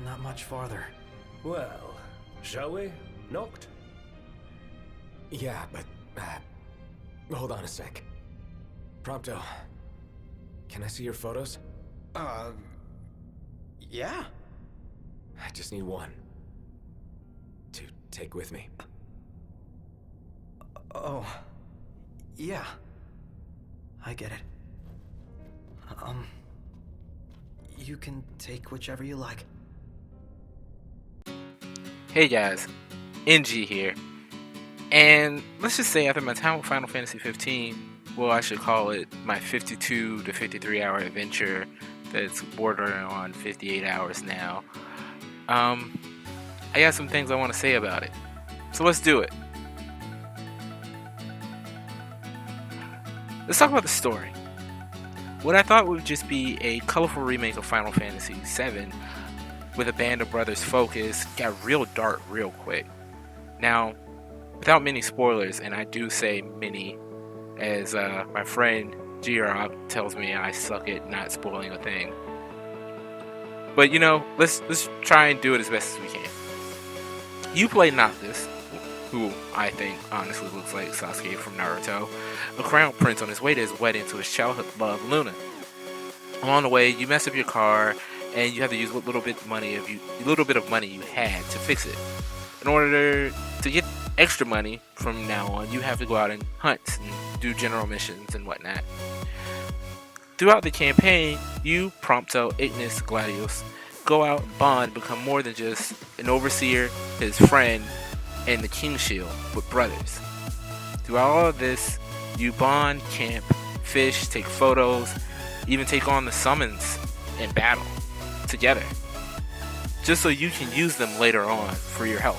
not much farther. Well, shall we? Noct? Yeah, but, hold on a sec. Prompto, can I see your photos? Yeah. I just need one. To take with me. Oh, yeah. I get it. You can take whichever you like. Hey guys, NG here. And let's just say after my time with Final Fantasy 15, well, I should call it my 52 to 53 hour adventure that's bordering on 58 hours now, I got some things I want to say about it. So let's do it. Let's talk about the story. What I thought would just be a colorful remake of Final Fantasy VII with a band of brothers focus got real dark real quick. Now, without many spoilers, and I do say many, as my friend G-Rob tells me I suck at not spoiling a thing. But you know, let's try and do it as best as we can. You play Noctis, who I think honestly looks like Sasuke from Naruto, a crown prince on his way to his wedding to his childhood love, Luna. Along the way, you mess up your car, and you have to use a little bit of money you had to fix it. In order to get extra money from now on, you have to go out and hunt and do general missions and whatnot. Throughout the campaign, you, Prompto, Ignis, Gladius, go out and bond, become more than just an overseer, his friend, and the King Shield, but brothers. Throughout all of this, you bond, camp, fish, take photos, even take on the summons and battle together, just so you can use them later on for your help.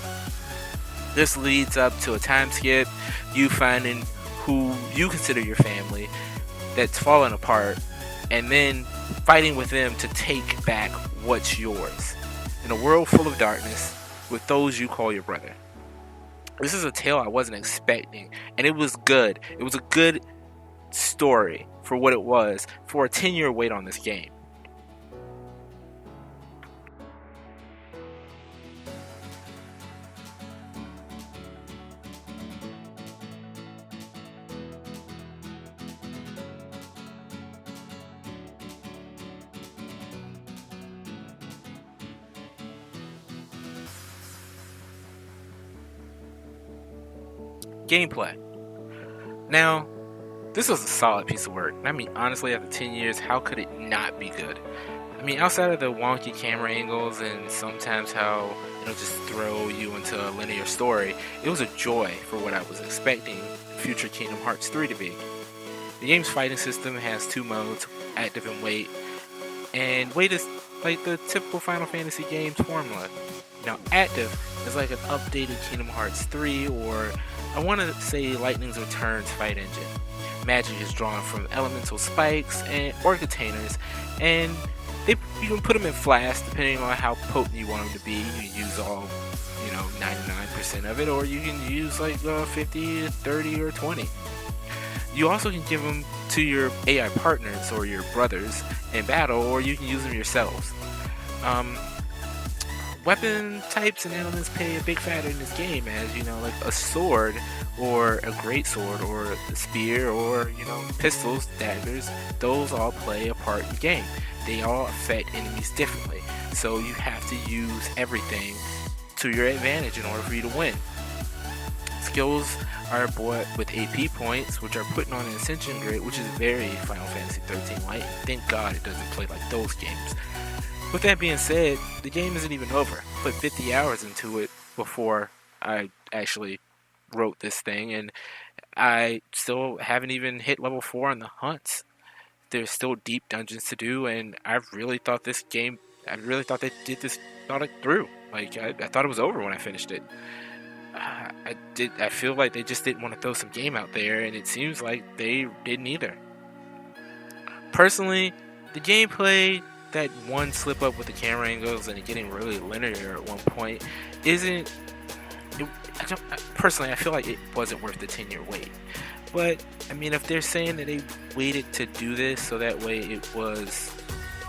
This leads up to a time skip, you finding who you consider your family that's fallen apart, and then fighting with them to take back what's yours in a world full of darkness with those you call your brother. This is a tale I wasn't expecting, and it was good. It was a good story for what it was for a 10-year wait on this game. Gameplay. Now, this was a solid piece of work. I mean, honestly, after 10 years, how could it not be good? I mean, outside of the wonky camera angles and sometimes how it'll just throw you into a linear story, it was a joy for what I was expecting future Kingdom Hearts 3 to be. The game's fighting system has two modes, active and wait, and wait is like the typical Final Fantasy game's formula. Now, active is like an updated Kingdom Hearts 3, or I want to say Lightning's Return's fight engine. Magic is drawn from elemental spikes or containers, and you can put them in flasks depending on how potent you want them to be. You can use all, 99% of it, or you can use like 50, 30, or 20. You also can give them to your AI partners or your brothers in battle, or you can use them yourselves. Weapon types and elements play a big factor in this game, as like a sword or a great sword or a spear or pistols, daggers. Those all play a part in the game. They all affect enemies differently, so you have to use everything to your advantage in order for you to win. Skills are bought with AP points, which are put on an Ascension grid, which is very Final Fantasy 13 like. Thank God it doesn't play like those games. With that being said, the game isn't even over. I put 50 hours into it before I actually wrote this thing, and I still haven't even hit level 4 on the hunts. There's still deep dungeons to do, and I really thought they did this thought it through. Like, I thought it was over when I finished it. I feel like they just didn't want to throw some game out there, and it seems like they didn't either. Personally, the gameplay, that one slip up with the camera angles and it getting really linear at one point personally, I feel like it wasn't worth the 10-year wait. But I mean, if they're saying that they waited to do this so that way it was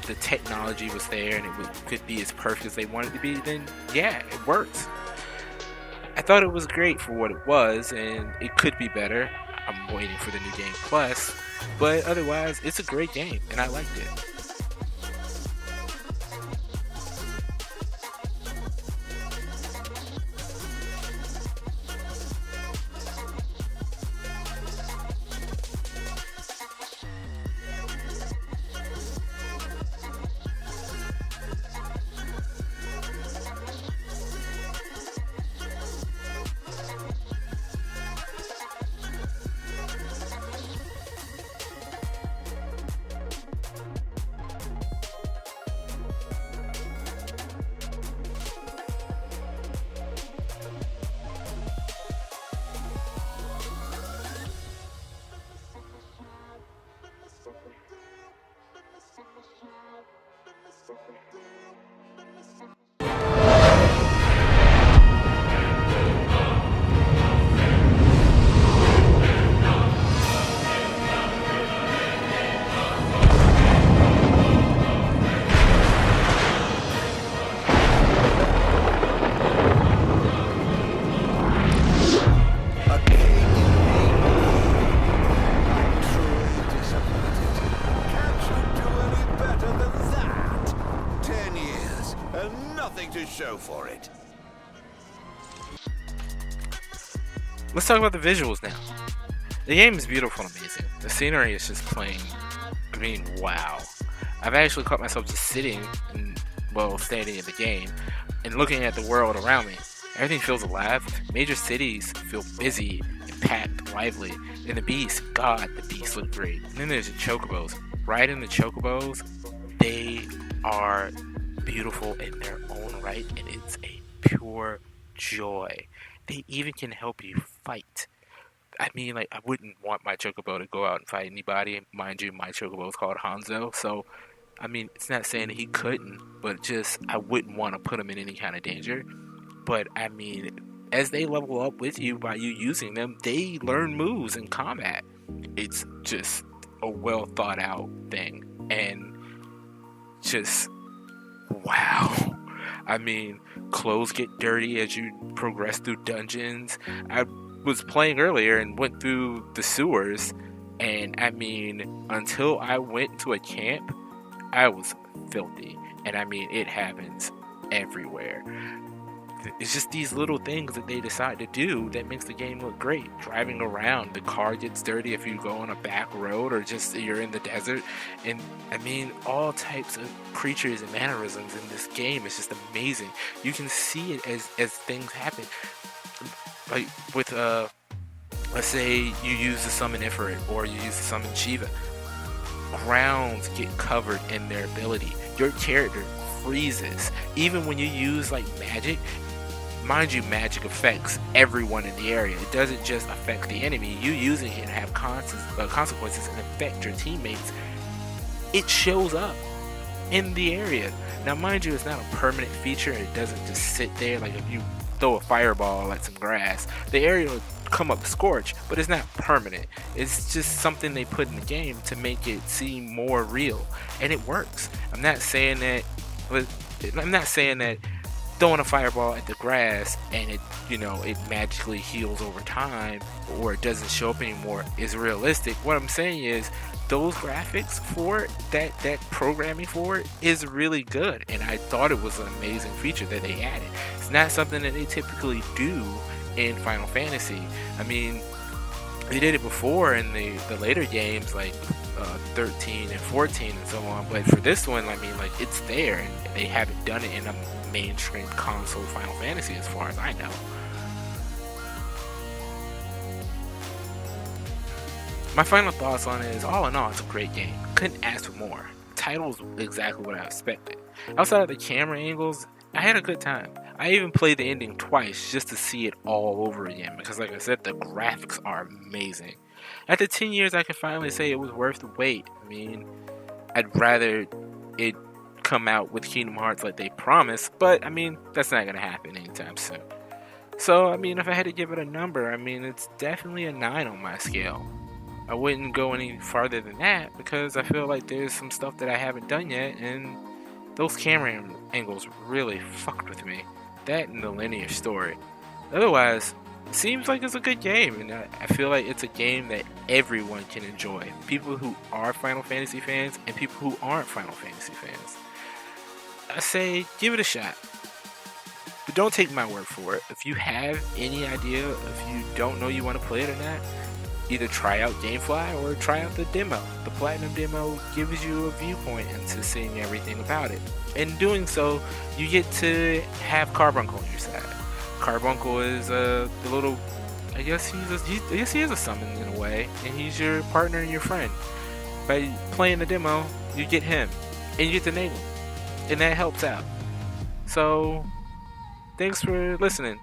the technology was there and could be as perfect as they wanted to be, then yeah, it works. I thought it was great for what it was, and it could be better. I'm waiting for the New Game Plus, but otherwise, it's a great game, and I liked it. A king in I'm truly disappointed. Can't you do any better than that? 10 years and nothing to show for it. Let's talk about the visuals now. The game is beautiful and amazing. The scenery is just plain, I mean, wow. I've actually caught myself just sitting and, well, standing in the game and looking at the world around me. Everything feels alive. Major cities feel busy and packed, lively. And the beasts, God, the beasts look great. And then there's the chocobos. Riding the chocobos, they are beautiful in their own right, and it's a pure joy. They even can help you fight. I mean, like, I wouldn't want my chocobo to go out and fight anybody. Mind you, my chocobo is called Hanzo, so, I mean, it's not saying that he couldn't, but just, I wouldn't want to put him in any kind of danger. But, I mean, as they level up with you by you using them, they learn moves in combat. It's just a well thought out thing. And just, wow. I mean, clothes get dirty as you progress through dungeons. I was playing earlier and went through the sewers. And, I mean, until I went to a camp, I was filthy. And, I mean, it happens everywhere. It's just these little things that they decide to do that makes the game look great. Driving around, the car gets dirty if you go on a back road or just you're in the desert. And I mean, all types of creatures and mannerisms in this game is just amazing. You can see it as things happen. Like with, let's say you use the summon Ifrit or you use the summon Shiva. Grounds get covered in their ability. Your character freezes. Even when you use like magic, mind you, magic affects everyone in the area. It doesn't just affect the enemy. You using it have consequences and affect your teammates. It shows up in the area. Now, mind you, it's not a permanent feature. It doesn't just sit there. Like if you throw a fireball at some grass, the area will come up scorch, but it's not permanent. It's just something they put in the game to make it seem more real, and it works. I'm not saying that throwing a fireball at the grass and it magically heals over time or it doesn't show up anymore is realistic. What I'm saying is those graphics for it, that programming for it is really good, and I thought it was an amazing feature that they added. It's not something that they typically do in Final Fantasy. I mean, they did it before in the later games like 13 and 14 and so on, but for this one, I mean, like, it's there and they haven't done it in a mainstream console Final Fantasy as far as I know. My final thoughts on it is, all in all, it's a great game. Couldn't ask for more. The title's exactly what I expected. Outside of the camera angles, I had a good time. I even played the ending twice just to see it all over again because, like I said, the graphics are amazing. After 10 years, I can finally say it was worth the wait. I mean, I'd rather it come out with Kingdom Hearts like they promised, but I mean, that's not gonna happen anytime soon. So, I mean, if I had to give it a number, I mean, it's definitely a 9 on my scale. I wouldn't go any farther than that because I feel like there's some stuff that I haven't done yet, and those camera angles really fucked with me. That and the linear story. Otherwise, it seems like it's a good game, and I feel like it's a game that everyone can enjoy. People who are Final Fantasy fans and people who aren't Final Fantasy fans. I say give it a shot. But don't take my word for it. If you have any idea, if you don't know you want to play it or not, either try out GameFly or try out the demo. The Platinum demo gives you a viewpoint into seeing everything about it. In doing so, you get to have Carbuncle on your side. Carbuncle is the little, I guess he is a summon in a way, and he's your partner and your friend. By playing the demo, you get him, and you get to name him, and that helps out. So, thanks for listening.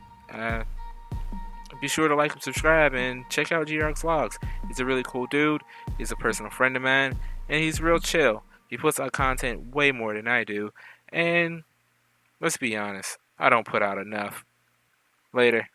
Be sure to like and subscribe and check out G-Rock's vlogs. He's a really cool dude. He's a personal friend of mine. And he's real chill. He puts out content way more than I do. And let's be honest, I don't put out enough. Later.